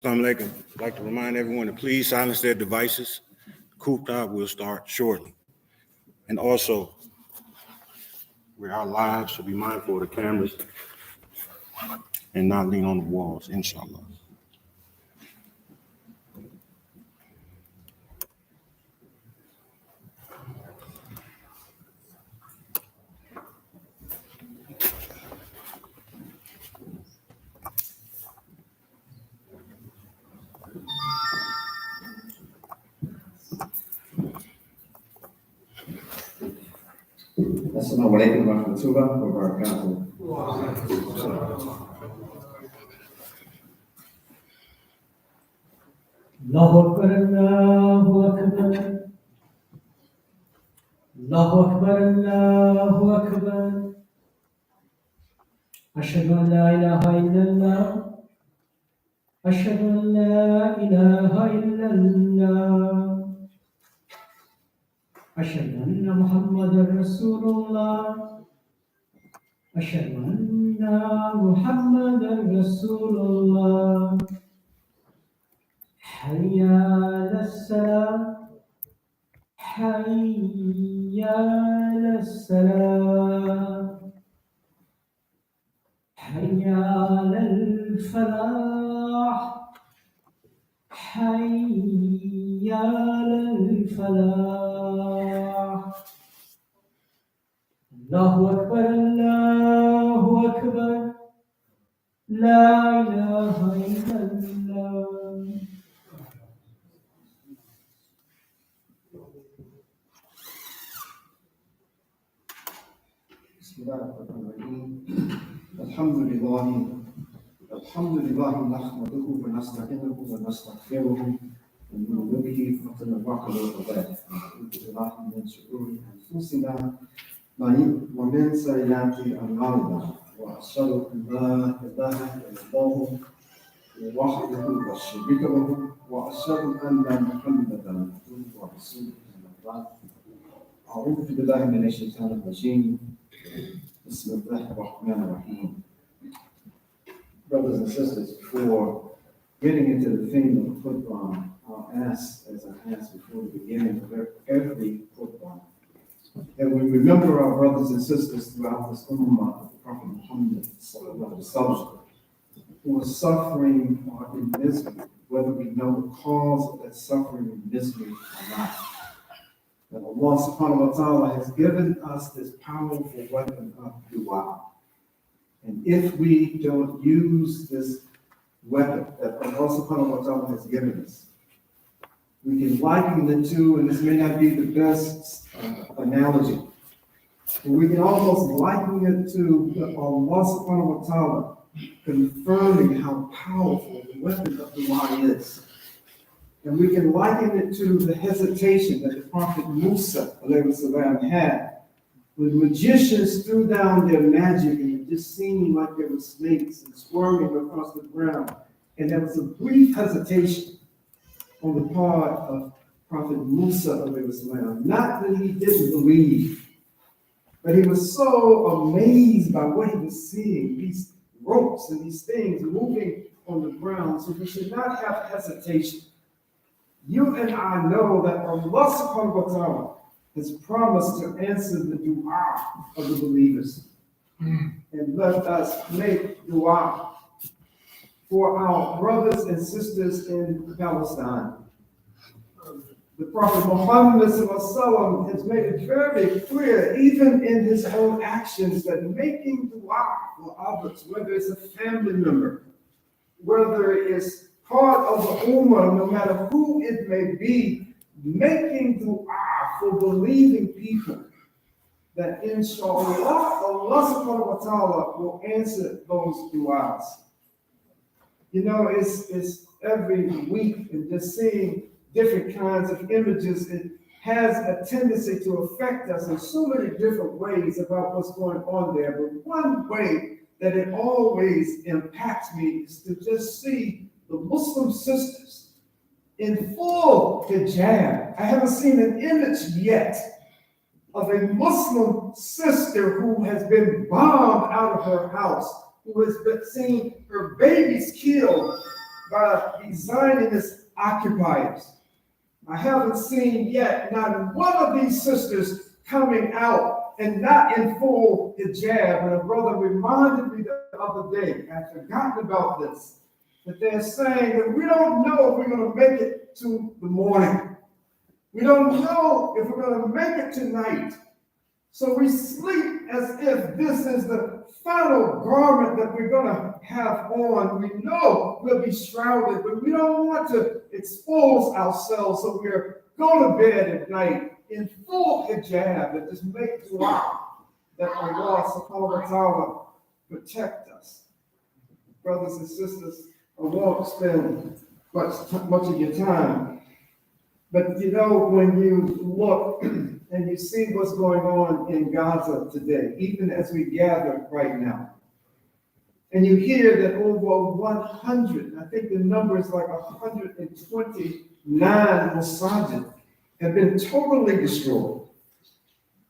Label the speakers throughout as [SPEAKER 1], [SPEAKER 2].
[SPEAKER 1] Assalamu alaikum. I'd like to remind everyone to please silence their devices. Khutbah will start shortly. And also, we're out live, so be mindful of the cameras and not lean on the walls, inshallah.
[SPEAKER 2] Assalamu alaikum wa rahmatullahi wa barakatuh.
[SPEAKER 3] Allahu Akbar, Allahu Akbar. Allahu Akbar, Allahu Akbar. Ashhadu an la ilaha illallah. Ashhadu an la ilaha illallah. Ashhadu anna Muhammadan Rasulullah. Ashhadu anna Muhammadan Rasulullah. حي على السلام حي على السلام حي على الفلاح حي على الفلاح الله أكبر الله أكبر لا إله إلا الله
[SPEAKER 2] Alhamdulillah nahmaduhu wa nasta'inuhu wa nastaghfiruhu wa nu'minu bihi wa natawakkelu alayhi wa na'udhu billahi min shururi anfusina wa min sayyiati a'malina wa ashhadu an la ilaha illallah wahdahu la sharika lahu wa ashhadu anna Muhammadan abduhu wa rasuluhu. A'udhu billahi minash shaitanir rajim. Bismillahir rahmanir rahim. Brothers and sisters, before getting into the theme of Qur'an, I'll ask, as I ask before the beginning of every Qur'an, that we remember our brothers and sisters throughout this ummah of the Prophet Muhammad who are suffering or in misery, whether we know the cause of that suffering and misery or not. That Allah subhanahu wa ta'ala has given us this powerful weapon of dua. And if we don't use this weapon that Allah subhanahu wa ta'ala has given us, we can liken it to, and this may not be the best analogy, but we can almost liken it to Allah subhanahu wa ta'ala confirming how powerful the weapon of dua is. And we can liken it to the hesitation that the Prophet Musa alayhi salam had when magicians threw down their magic and it just seemed like there were snakes and squirming across the ground. And there was a brief hesitation on the part of Prophet Musa alayhi salam. Not that he didn't believe, but he was so amazed by what he was seeing, these ropes and these things moving on the ground. So we should not have hesitation. You and I know that Allah subhanahu wa ta'ala has promised to answer the dua of the believers. And let us make dua for our brothers and sisters in Palestine. The Prophet Muhammad ﷺ has made it very clear, even in his own actions, that making dua for others, whether it's a family member, whether it's part of the ummah, no matter who it may be, making dua for believing people, that inshallah, Allah subhanahu wa ta'ala will answer those du'as. You know, it's every week and just seeing different kinds of images, it has a tendency to affect us in so many different ways about what's going on there. But one way that it always impacts me is to just see the Muslim sisters in full hijab. I haven't seen an image yet of a Muslim sister who has been bombed out of her house, who has been seeing her babies killed by these Zionist occupiers. I haven't seen yet not one of these sisters coming out and not in full hijab. And a brother reminded me the other day, I'd forgotten about this, that they're saying that we don't know if we're going to make it to the morning. We don't know if we're going to make it tonight. So we sleep as if this is the final garment that we're going to have on. We know we'll be shrouded, but we don't want to expose ourselves. So we're going to bed at night in full hijab and just make dua that Allah subhanahu wa ta'ala protect us. Brothers and sisters, I won't spend much of your time. But you know, when you look and you see what's going on in Gaza today, even as we gather right now, and you hear that over 100, I think the number is like 129 masajid have been totally destroyed.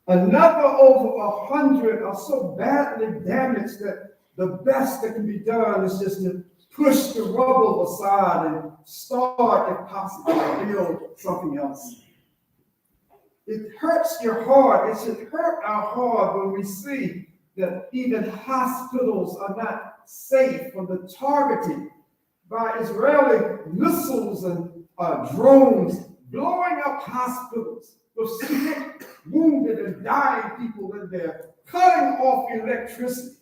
[SPEAKER 2] Another over 100 are so badly damaged that the best that can be done is just to push the rubble aside and start, if possible, to build something else. It hurts your heart. It should hurt our heart when we see that even hospitals are not safe from the targeting by Israeli missiles and drones blowing up hospitals with sick, wounded, and dying people in there, cutting off electricity.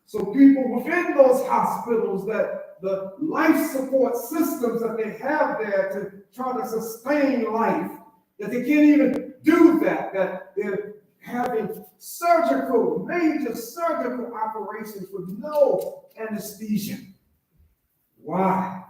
[SPEAKER 2] So people within those hospitals, that the life support systems that they have there to try to sustain life, that they can't even do that they're having major surgical operations with no anesthesia. Why?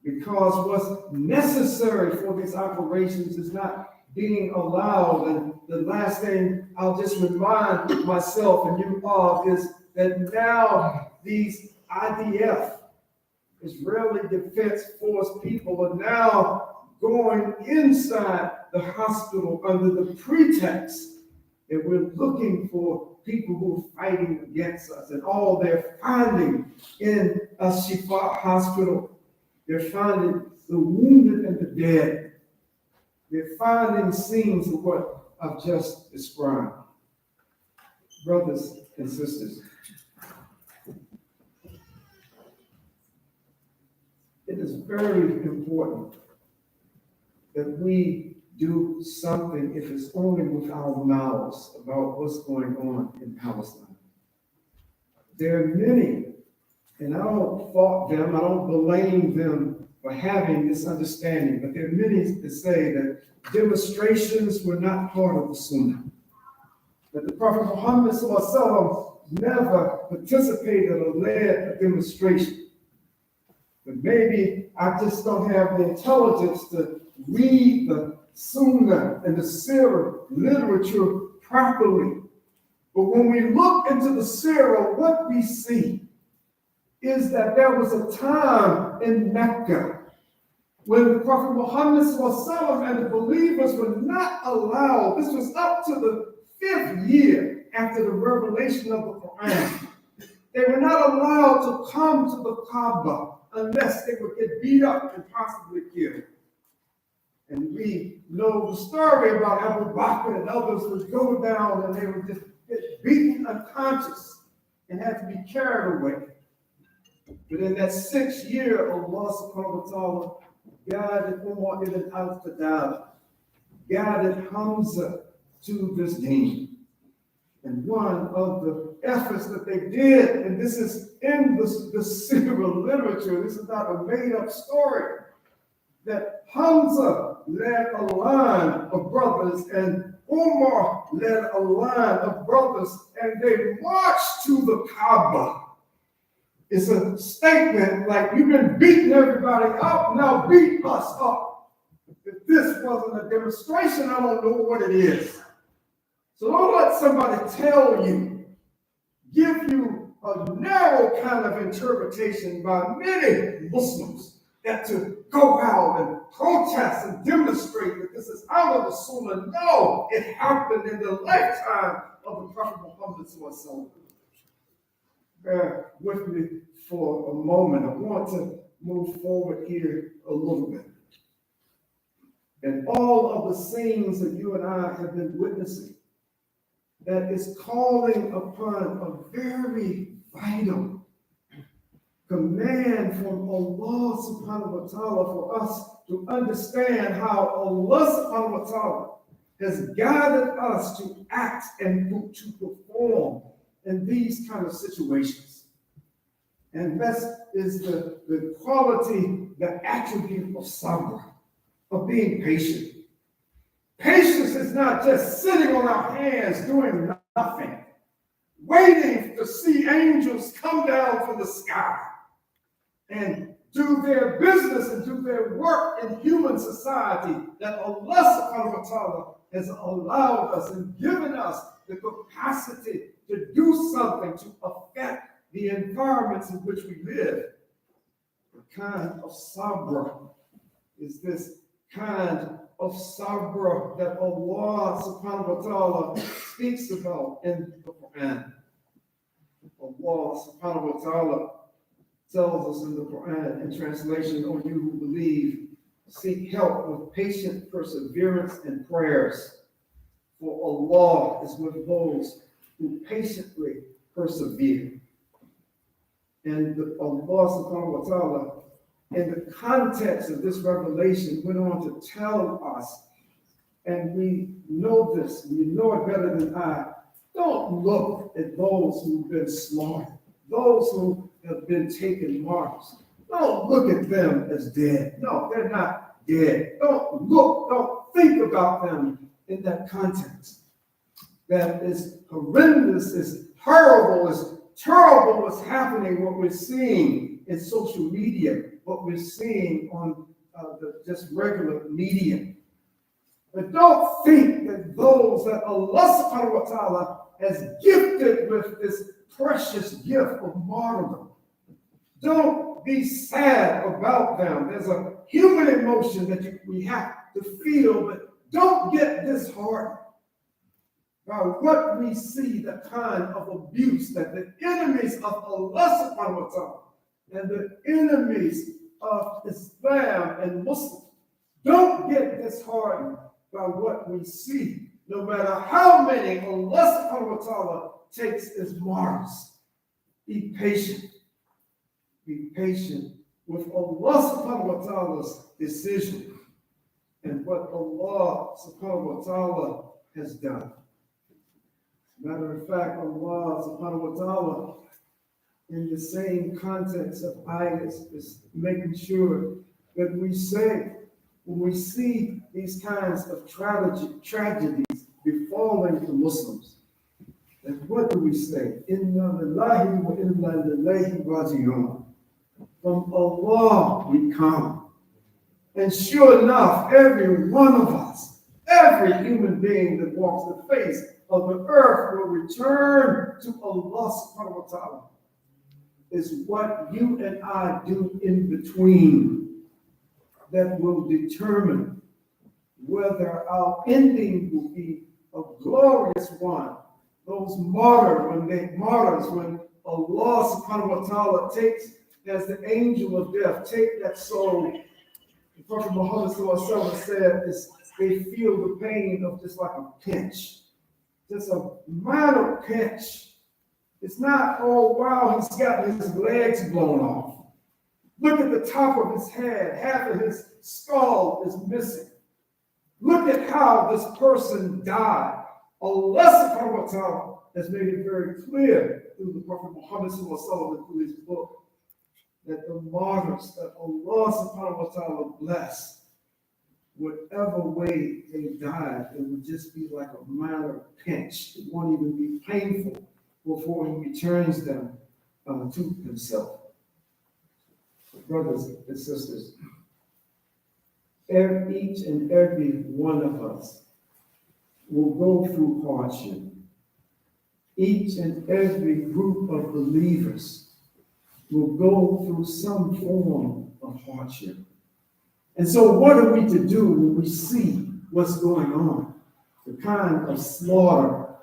[SPEAKER 2] Because what's necessary for these operations is not being allowed. And the last thing I'll just remind myself and you of is that now these IDF, Israeli Defense Force people, are now going inside the hospital under the pretext that we're looking for people who are fighting against us. And all they're finding in a Shifa hospital, they're finding the wounded and the dead. They're finding scenes of what I've just described. Brothers and sisters, it is very important that we do something, if it's only with our mouths, about what's going on in Palestine. There are many, and I don't fault them, I don't blame them for having this understanding, but there are many that say that demonstrations were not part of the Sunnah. That the Prophet Muhammad ﷺ never participated or led a demonstration. But maybe I just don't have the intelligence to read the Sunnah and the Sirah literature properly. But when we look into the Sirah, what we see is that there was a time in Mecca when the Prophet Muhammad ﷺ and the believers were not allowed. This was up to the 5th year after the revelation of the Qur'an. They were not allowed to come to the Kaaba unless they would get beat up and possibly killed. And we know the story about Abu Bakr and others would go down and they would just get beaten unconscious and had to be carried away. But in that 6th year, Allah subhanahu wa ta'ala guided Umar ibn al-Khattab, guided Hamza to this deen. And one of the efforts that they did, and this is in the Sirah literature, this is not a made-up story, that Hamza led a line of brothers and Umar led a line of brothers, and they marched to the Kaaba. It's a statement like, you've been beating everybody up, now beat us up. If this wasn't a demonstration, I don't know what it is. So don't let somebody tell you, give you a narrow kind of interpretation by many Muslims that to go out and protest and demonstrate that this is out of the Sunnah. No, it happened in the lifetime of the Prophet Muhammad sallallahu. Bear with me for a moment. I want to move forward here a little bit. And all of the scenes that you and I have been witnessing, that is calling upon a very vital command from Allah subhanahu wa ta'ala for us to understand how Allah subhanahu wa ta'ala has guided us to act and to perform in these kind of situations. And that is the quality, the attribute of sabr, of being patient. Patience is not just sitting on our hands doing nothing, waiting to see angels come down from the sky and do their business and do their work in human society that Allah subhanahu wa ta'ala has allowed us and given us the capacity to do something to affect the environments in which we live. The kind of sabr is this kind of sabr that Allah subhanahu wa ta'ala speaks about in the Qur'an. Allah subhanahu wa ta'ala tells us in the Qur'an, in translation, "O you who believe, seek help with patient perseverance and prayers, for Allah is with those who patiently persevere." And Allah subhanahu wa ta'ala, in the context of this revelation, went on to tell us, and we know this, and you know it better than I, don't look at those who've been slaughtered, those who have been taken martyrs. Don't look at them as dead. No, they're not dead. Don't think about them in that context. That is horrendous, is horrible, is terrible what's happening, what we're seeing in social media, what we're seeing on the just regular media. But don't think that those that Allah subhanahu wa ta'ala has gifted with this precious gift of martyrdom, don't be sad about them. There's a human emotion that we have to feel, but don't get disheartened by what we see, the kind of abuse that the enemies of Allah subhanahu wa ta'ala and the enemies of Islam and Muslims. Don't get disheartened by what we see, no matter how many Allah subhanahu wa ta'ala takes as martyrs. Be patient. Be patient with Allah subhanahu wa ta'ala's decision and what Allah subhanahu wa ta'ala has done. Matter of fact, Allah subhanahu wa ta'ala, in the same context of ayahs, is making sure that we say, when we see these kinds of tragedies befalling the Muslims, that what do we say? Inna lillahi wa inna ilayhi raji'un. From Allah we come. And sure enough, every one of us, every human being that walks the face of the earth will return to Allah subhanahu wa ta'ala. Is what you and I do in between that will determine whether our ending will be a glorious one. Those martyrs, when Allah subhanahu wa ta'ala takes, as the angel of death, take that soul. The Prophet Muhammad said is they feel the pain of just like a pinch. Just a minor pinch. It's not, oh wow, he's got his legs blown off. Look at the top of his head. Half of his skull is missing. Look at how this person died. Allah subhanahu wa ta'ala has made it very clear through the Prophet Muhammad through his book that the martyrs that Allah subhanahu wa ta'ala bless, whatever way they died, it would just be like a minor pinch. It won't even be painful before he returns them to himself. Brothers and sisters, each and every one of us will go through hardship. Each and every group of believers will go through some form of hardship. And so what are we to do when we see what's going on? The kind of slaughter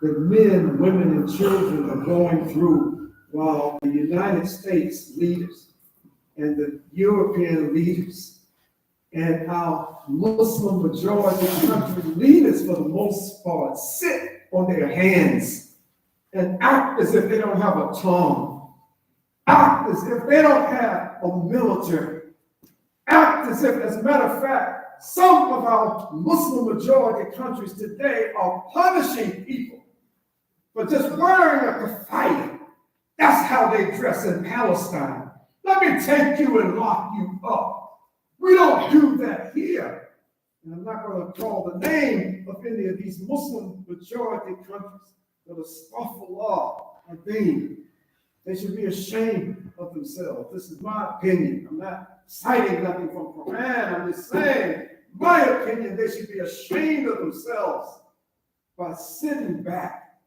[SPEAKER 2] that men, women, and children are going through while the United States leaders and the European leaders and our Muslim majority country leaders, for the most part, sit on their hands and act as if they don't have a tongue, act as if they don't have a military, act as if, as a matter of fact, some of our Muslim majority countries today are punishing people for just wearing a kafaya. That's how they dress in Palestine. Let me take you and lock you up. We don't do that here. And I'm not going to call the name of any of these Muslim majority countries, but astaghfirullah, Adin. They should be ashamed of themselves. This is my opinion. I'm not citing nothing from Qur'an. I'm just saying, my opinion, they should be ashamed of themselves by sitting back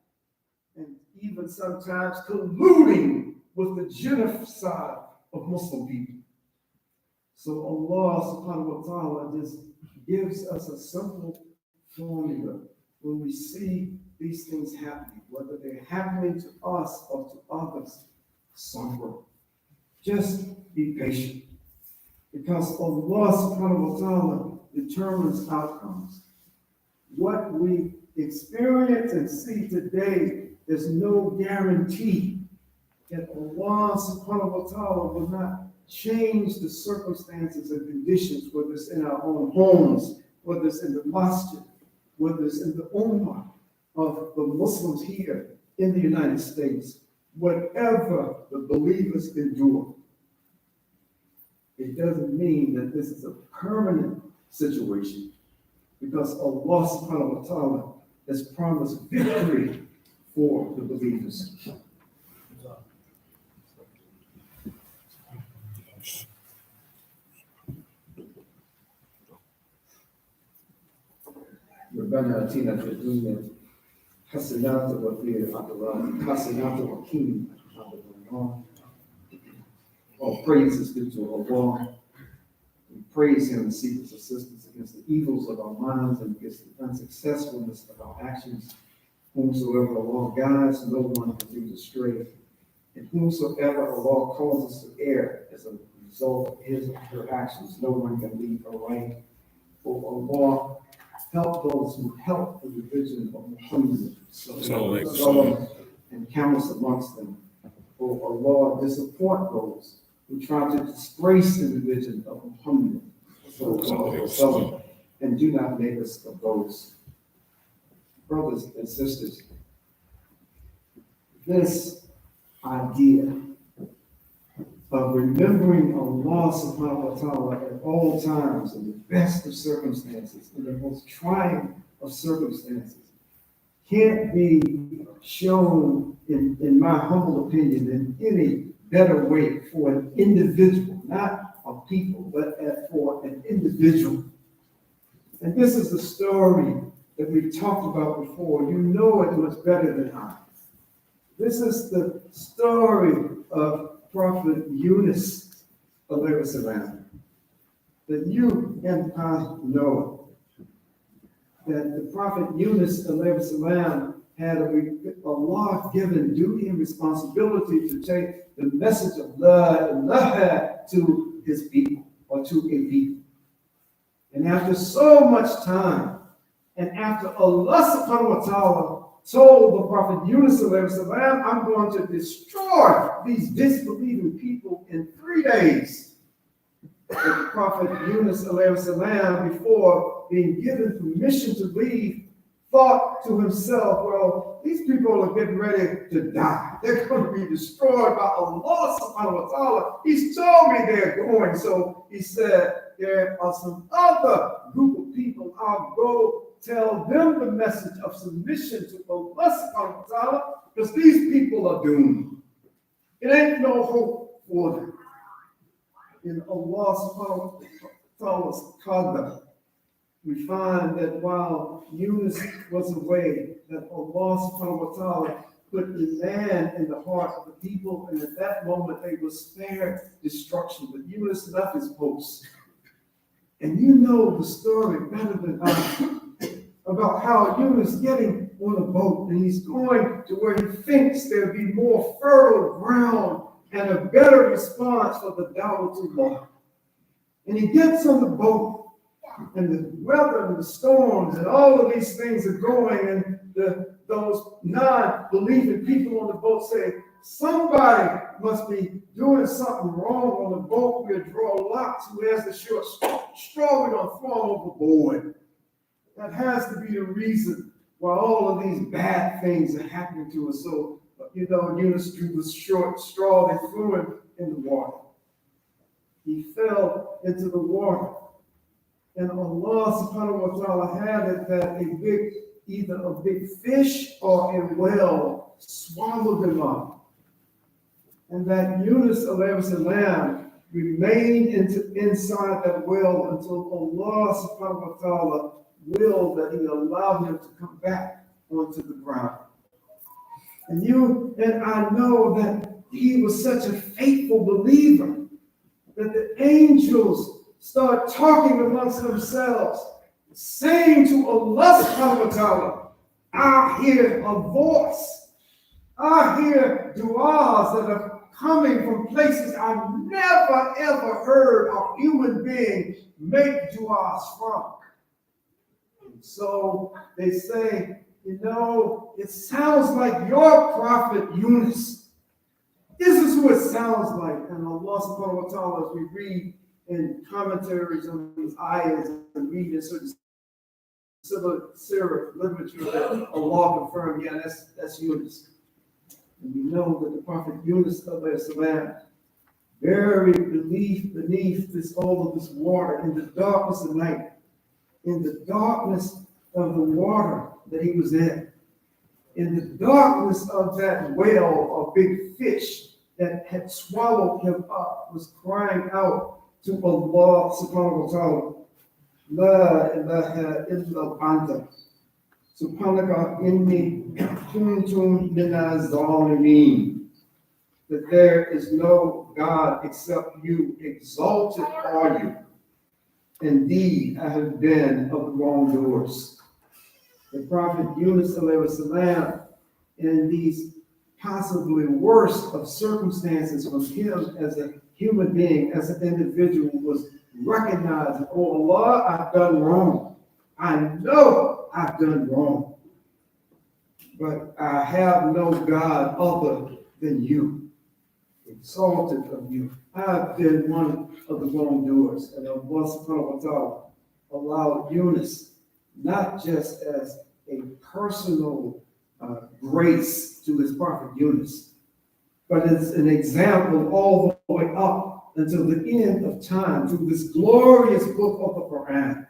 [SPEAKER 2] and even sometimes colluding with the genocide of Muslim people. So Allah subhanahu wa ta'ala just gives us a simple formula when we see these things happening, whether they're happening to us or to others. Suffer. Just be patient. Because Allah subhanahu wa ta'ala determines outcomes. What we experience and see today, there's no guarantee that Allah subhanahu wa ta'ala will not change the circumstances and conditions, whether it's in our own homes, whether it's in the masjid, whether it's in the ummah of the Muslims here in the United States. Whatever the believers endure, it doesn't mean that this is a permanent situation, because Allah subhanahu wa ta'ala has promised victory for the believers. ربنا آتنا في الدنيا حسنات وفي الآخرة حسنات وقنا عذاب النار. All praise is due to Allah. We praise Him and seek His assistance against the evils of our minds and against the unsuccessfulness of our actions. Whomsoever Allah guides, no one can lead astray. And whomsoever Allah causes to err as a result of his or her actions, no one can lead aright. For Allah help those who help the religion of Muhammad and countless amongst them. For Allah disappoint those who try to disgrace the religion of Muhammad and do not make us of those. Brothers and sisters, this idea of remembering Allah subhanahu wa ta'ala at all times, in the best of circumstances, in the most trying of circumstances, can't be shown, in my humble opinion, in any better way for an individual, not a people, but for an individual. And this is the story that we've talked about before. You know it much better than I. This is the story of Prophet Yunus, alayhi salam, that you and I know. That the Prophet Yunus, alayhi salam, had a Allah-given duty and responsibility to take the message of La ilaha to his people, or to a people. And after so much time, and after Allah subhanahu wa ta'ala told the Prophet Yunus, I'm going to destroy these disbelieving people in 3 days. The Prophet Yunus, before being given permission to leave, thought to himself, well, these people are getting ready to die. They're going to be destroyed by Allah subhanahu wa ta'ala. He's told me they're going. So he said, there are some other group of people. I'll go tell them the message of submission to Allah subhanahu wa ta'ala, because these people are doomed. It ain't no hope for them. In Allah subhanahu wa ta'ala's qadr, we find that while Yunus was away, that Allah subhanahu wa ta'ala put Iman in the heart of the people, and at that moment they were spared destruction. But Yunus left his post. And you know the story better than I about how Yunus getting on a boat, and he's going to where he thinks there'll be more fertile ground and a better response for the Dawatullah. And he gets on the boat, and the weather and the storms and all of these things are going, and those non-believing people on the boat say, somebody must be doing something wrong on the boat. We'll draw lots. Who has the short straw? We're going to throw overboard. That has to be the reason why all of these bad things are happening to us. So, Yunus drew the short straw. They threw him in the water. He fell into the water. And Allah subhanahu wa ta'ala had it that either a big fish or a whale swallowed him up. And that Yunus alayhi salam remained inside that whale until Allah subhanahu wa ta'ala willed that he allowed him to come back onto the ground. And you and I know that he was such a faithful believer that the angels start talking amongst themselves, saying to Allah subhanahu wa ta'ala, I hear a voice. I hear du'as that are coming from places I've never ever heard a human being make du'as from. And so they say, it sounds like your prophet Yunus. This is who it sounds like. And Allah subhanahu wa ta'ala, as we read in commentaries on these ayahs and read in certain Syriac literature that Allah confirmed, yeah, that's Yunus. And we know that the Prophet Yunus alayhi salam, buried beneath all of this water, in the darkness of night, in the darkness of the water that he was in the darkness of that whale or big fish that had swallowed him up, was crying out to Allah subhanahu wa ta'ala, La ilaha illa anta, subhanaka inni kuntum minaz zalimin. That there is no God except you, exalted are you. Indeed, I have been of the wrongdoers. The Prophet Yunus alayhi salam, in these possibly worst of circumstances, was him as a human being, as an individual, was recognizing, oh Allah, I've done wrong. I know I've done wrong. But I have no God other than you. Exalted of you. I've been one of the wrongdoers. And Allah subhanahu wa ta'ala allowed Yunus not just as a personal grace to his prophet Yunus, but it's an example all the way up until the end of time through this glorious book of the Qur'an,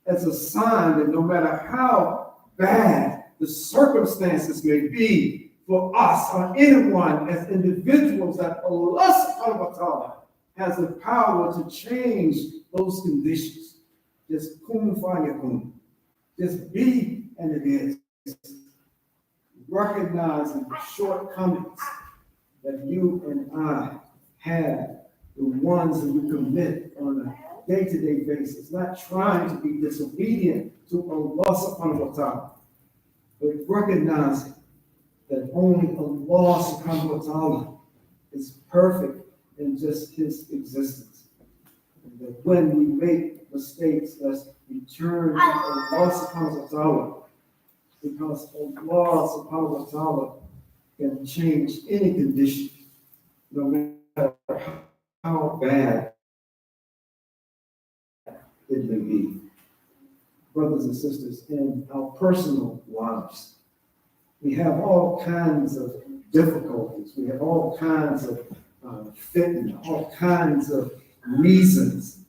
[SPEAKER 2] as a sign that no matter how bad the circumstances may be for us or anyone as individuals, that Allah subhanahu wa ta'ala has the power to change those conditions. Just kun fayakun. Just be, and it is. Recognizing the shortcomings that you and I have, the ones that we commit on a day-to-day basis, not trying to be disobedient to Allah subhanahu wa ta'ala, but recognizing that only Allah subhanahu wa ta'ala is perfect in just his existence. And that when we make mistakes, let's return to Allah subhanahu wa ta'ala, because Allah subhanahu wa ta'ala can change any condition, no matter how bad it may be. Brothers and sisters, in our personal lives, we have all kinds of difficulties. We have all kinds of fitna, all kinds of reasons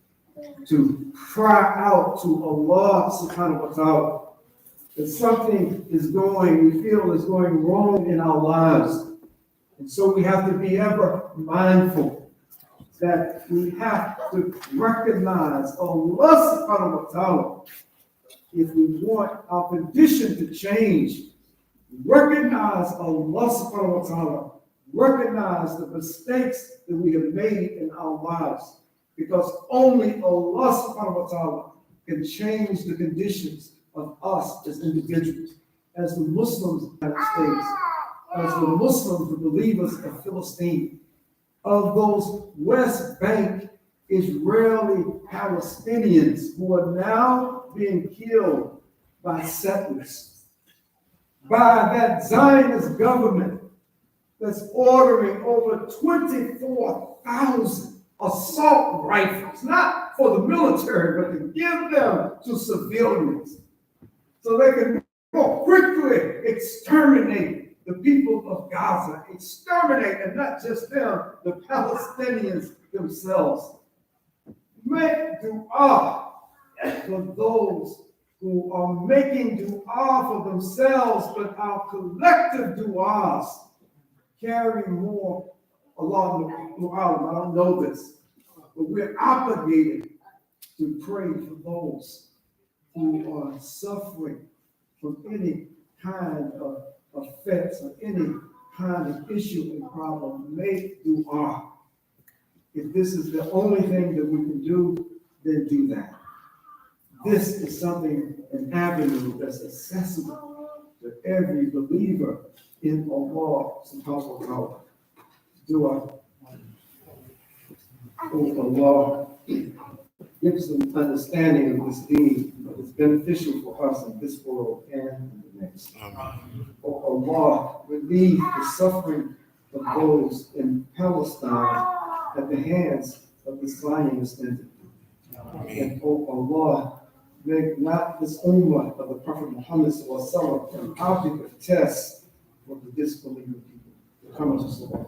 [SPEAKER 2] to cry out to Allah subhanahu wa ta'ala that something is going, we feel is going wrong in our lives. And so we have to be ever mindful that we have to recognize Allah subhanahu wa ta'ala if we want our condition to change. Recognize Allah subhanahu wa ta'ala. Recognize the mistakes that we have made in our lives, because only Allah subhanahu wa ta'ala can change the conditions of us as individuals, as the Muslims of the United States, as the Muslims, the believers of Philistine, of those West Bank Israeli Palestinians who are now being killed by settlers, by that Zionist government that's ordering over 24,000 assault rifles, not for the military, but to give them to civilians so they can more quickly exterminate the people of Gaza, exterminate, and not just them, the Palestinians themselves. Make dua for those who are making dua for themselves, but our collective duas carry more. Allah, I don't know this, but we're obligated to pray for those who are suffering from any kind of offense or any kind of issue and problem. Make dua. If this is the only thing that we can do, then do that. This is something, an avenue that's accessible to every believer in Allah subhanahu wa ta'ala. Dua. Oh Allah, give us an understanding of this deed that is beneficial for us in this world and in the next. Oh Allah, relieve the suffering of those in Palestine at the hands of the Zionists. And oh Allah, make not this ummah of the Prophet Muhammad sallallahu alaihi wasallam an object of test for the disbelieving people. Come to Salat.